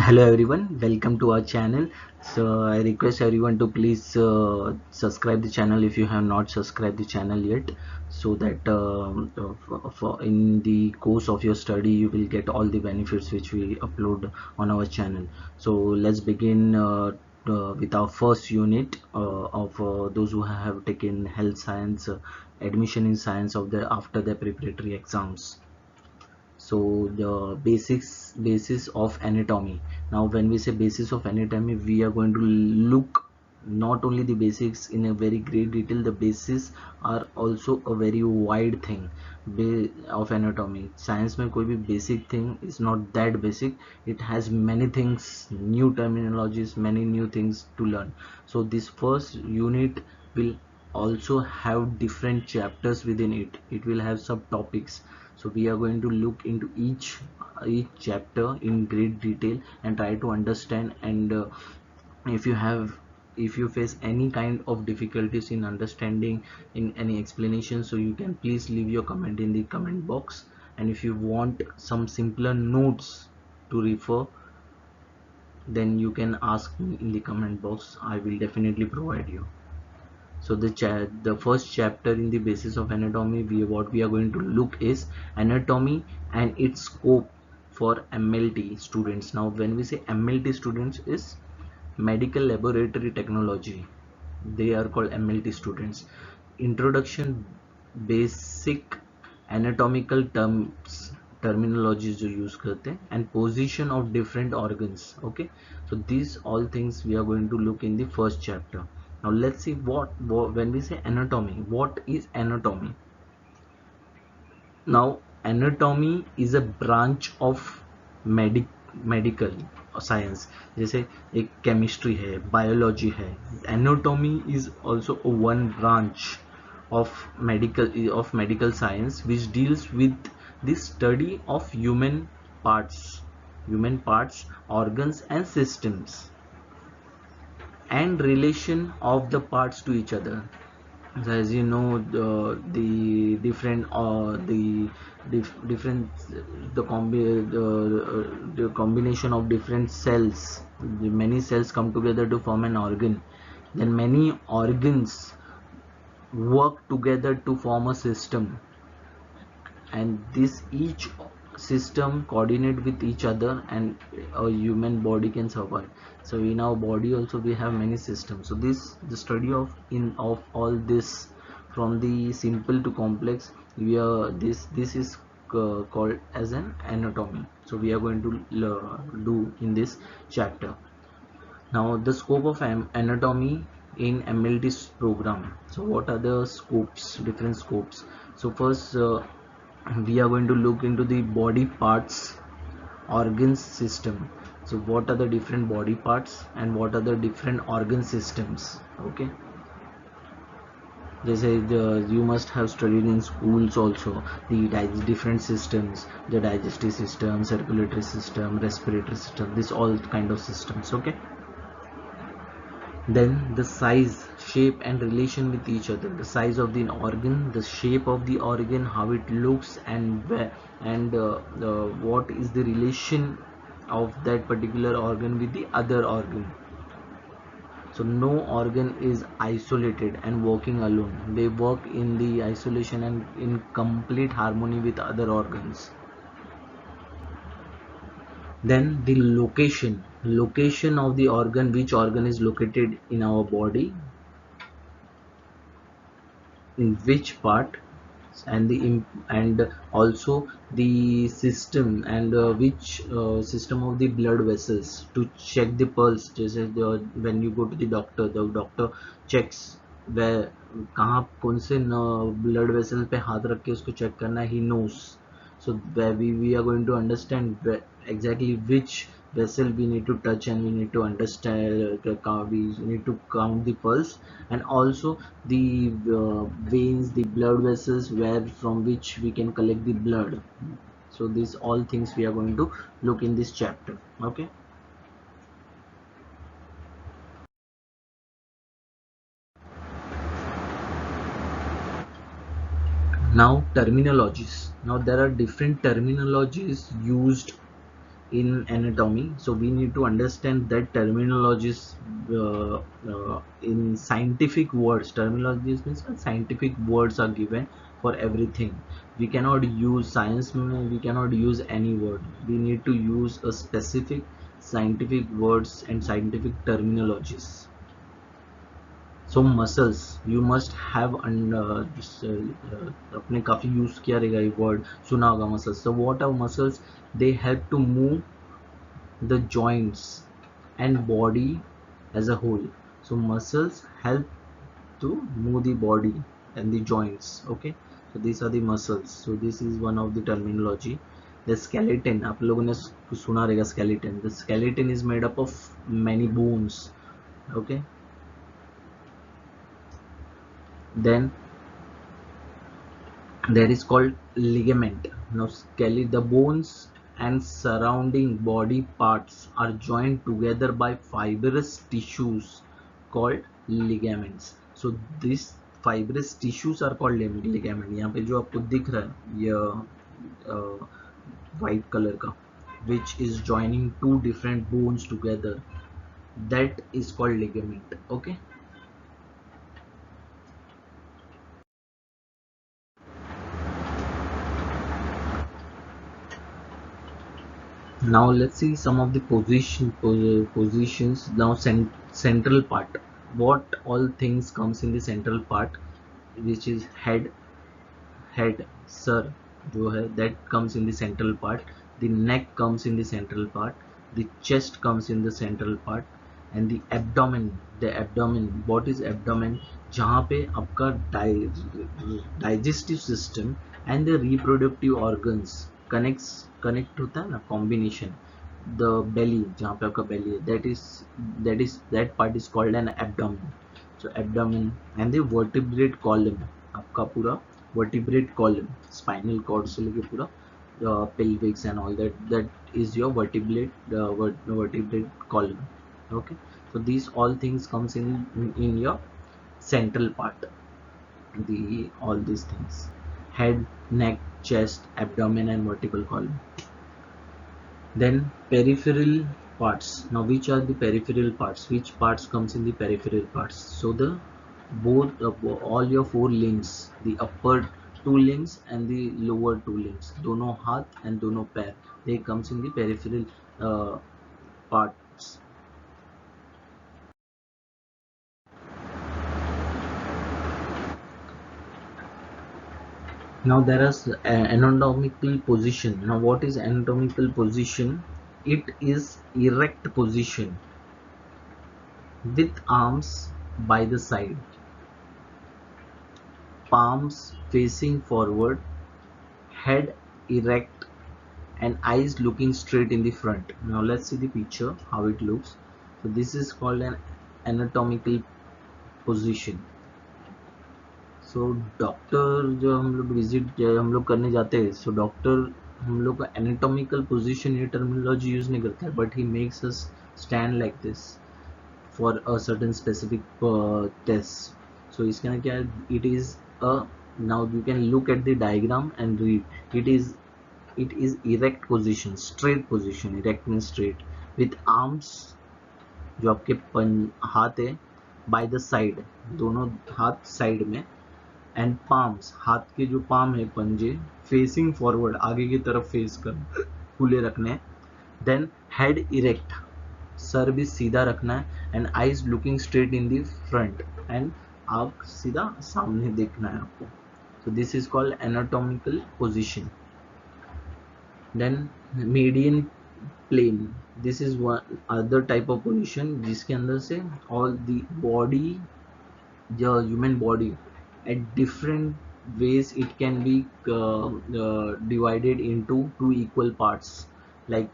Hello everyone, welcome to our channel. So I request everyone to please subscribe the channel if you have not subscribed the channel yet, so that in the course of your study you will get all the benefits which we upload on our channel. So let's begin with our first unit of those who have taken health science, admission in science of the after their preparatory exams. So the basis of anatomy. Now when we say basis of anatomy, we are going to look not only the basics in a very great detail. The basis are also a very wide thing of anatomy. Science में कोई भी basic thing is not that basic. It has many things, new terminologies, many new things to learn. So this first unit will also have different chapters within it. It will have subtopics. So we are going to look into each chapter in great detail and try to understand. And if you have if you face any kind of difficulties in understanding in any explanation, so you can please leave your comment in the comment box. And if you want some simpler notes to refer, then you can ask me in the comment box. I will definitely provide you. So the first chapter in the basis of anatomy, what we are going to look is anatomy and its scope for MLT students. Now when we say MLT students, is medical laboratory technology. They are called MLT students. Introduction, basic anatomical terminologies जो use करते हैं, and position of different organs. Okay, so these all things we are going to look in the first chapter. Now let's see what when we say anatomy, what is anatomy. Now anatomy is a branch of medical science. जैसे एक chemistry है, biology है. Anatomy is also one branch of medical science which deals with the study of human parts, organs and systems, and relation of the parts to each other. So as you know, the different different the combination of different cells, the many cells come together to form an organ. Then many organs work together to form a system, and this each system coordinate with each other, and a human body can survive. So in our body also we have many systems. So the study of all this, from the simple to complex, we are this is called as an anatomy. So we are going to do in this chapter. Now the scope of anatomy in MLT program. So what are the scopes, different scopes? So first, we are going to look into the body parts, organ system. So what are the different body parts and what are the different organ systems? Okay, they say you must have studied in schools also the different systems, the digestive system, circulatory system, respiratory system, this all kind of systems. Okay, then the size, shape and relation with each other. The size of the organ, the shape of the organ, how it looks, and where, and what is the relation of that particular organ with the other organ. So no organ is isolated and working alone. They work in the isolation and in complete harmony with other organs. Then the location of the organ, which organ is located in our body, in which part, and and also the system, and which system of the blood vessels to check the pulse. जैसे when you go to the doctor checks where, कहाँ कौन से blood vessel पे हाथ रख के उसको check करना है, he knows. So where we are going to understand exactly which vessel we need to touch, and we need to understand, we need to count the pulse, and also the veins, the blood vessels, where from which we can collect the blood. So these all things we are going to look in this chapter. Okay, now terminologies. Now there are different terminologies used in anatomy, so we need to understand that terminologies in scientific words. Terminologies means scientific words are given for everything. We cannot use science, we cannot use any word. We need to use a specific scientific words and scientific terminologies. So muscles you must have आपने काफी use किया रहेगा ये word, सुना होगा muscles. So what are muscles? They help to move the joints and body as a whole. So muscles help to move the body and the joints. Okay, so these are the muscles. So this is one of the terminology. The skeleton, आप लोगों ने सुना रहेगा skeleton. The skeleton is made up of many bones. Okay, then there is called ligament. Now the bones and surrounding body parts are joined together by fibrous tissues called ligaments. So these fibrous tissues are called ligament. यहाँ पे जो आपको दिख रहा है ये white color का, which is joining two different bones together, that is called ligament. Okay. Now let's see some of the positions. Now central part, what all things comes in the central part, which is head sir जो है, that comes in the central part. The neck comes in the central part. The chest comes in the central part. And the abdomen, what is abdomen? जहाँ पे आपका digestive system and the reproductive organs connect होता है ना, combination. The belly, जहाँ पे आपका belly है, that part is called an abdomen. So abdomen. And the vertebrate column, आपका पूरा vertebrate column, spinal cord से लेके पूरा pelvics and all that is your vertebrate column. Okay, so these all things comes in your central part. All these things: head, neck, chest, abdomen, and vertebral column. Then peripheral parts. Now which are the peripheral parts? Which parts comes in the peripheral parts? So the both all your four limbs, the upper two limbs and the lower two limbs, दोनों हाथ and दोनों पैर, they comes in the peripheral parts. Now there is anatomical position. Now what is anatomical position? It is erect position with arms by the side, palms facing forward, head erect, and eyes looking straight in the front. Now let's see the picture how it looks. So this is called an anatomical position. So doctor जो हम लोग visit हम लोग करने जाते हैं, so doctor हम लोग का एनाटॉमिकल पोजीशन ये टर्मिनोलॉजी यूज नहीं करता है, but he makes us stand like this for a certain specific test. So इसके ना क्या है, it is a, now you can look at the diagram and read. It is erect position, straight position. Erect mean straight, with arms जो आपके हाथ है by the side, दोनों हाथ साइड में, एंड पाम्स, हाथ के जो पाम है पंजे, फेसिंग फॉरवर्ड, आगे की तरफ फेस कर खुले रखने. देन हेड इरेक्ट, सर भी सीधा रखना है, and eyes looking straight in the front, and आंख सीधा सामने देखना है आपको. So this is called anatomical position. Then median plane, this is one other type of position जिसके अंदर से all the body, the human body at different ways it can be divided into two equal parts, like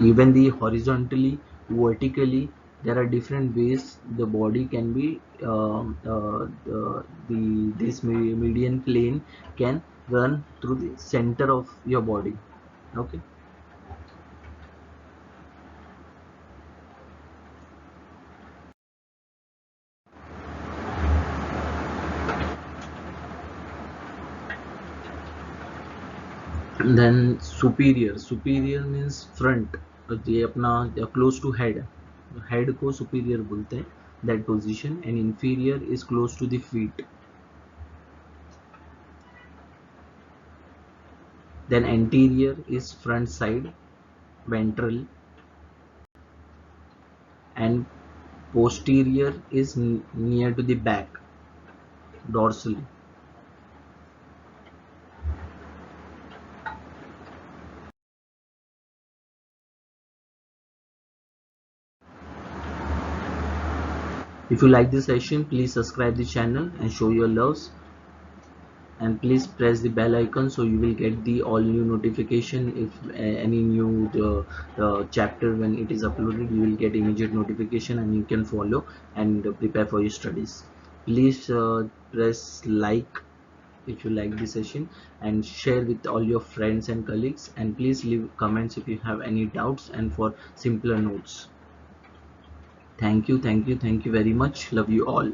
even the horizontally, vertically, there are different ways the body can be this median plane can run through the center of your body. Okay. Then superior means front, ये अपना close to head को superior बोलते हैं, that position. And inferior is close to the feet. Then anterior is front side, ventral. And posterior is near to the back, dorsal. If you like this session, please subscribe the channel and show your loves, and please press the bell icon so you will get the all new notification. If any new chapter when it is uploaded, you will get immediate notification and you can follow and prepare for your studies. Please press like if you like this session, and share with all your friends and colleagues, and please leave comments if you have any doubts and for simpler notes. Thank you, thank you, thank you very much. Love you all.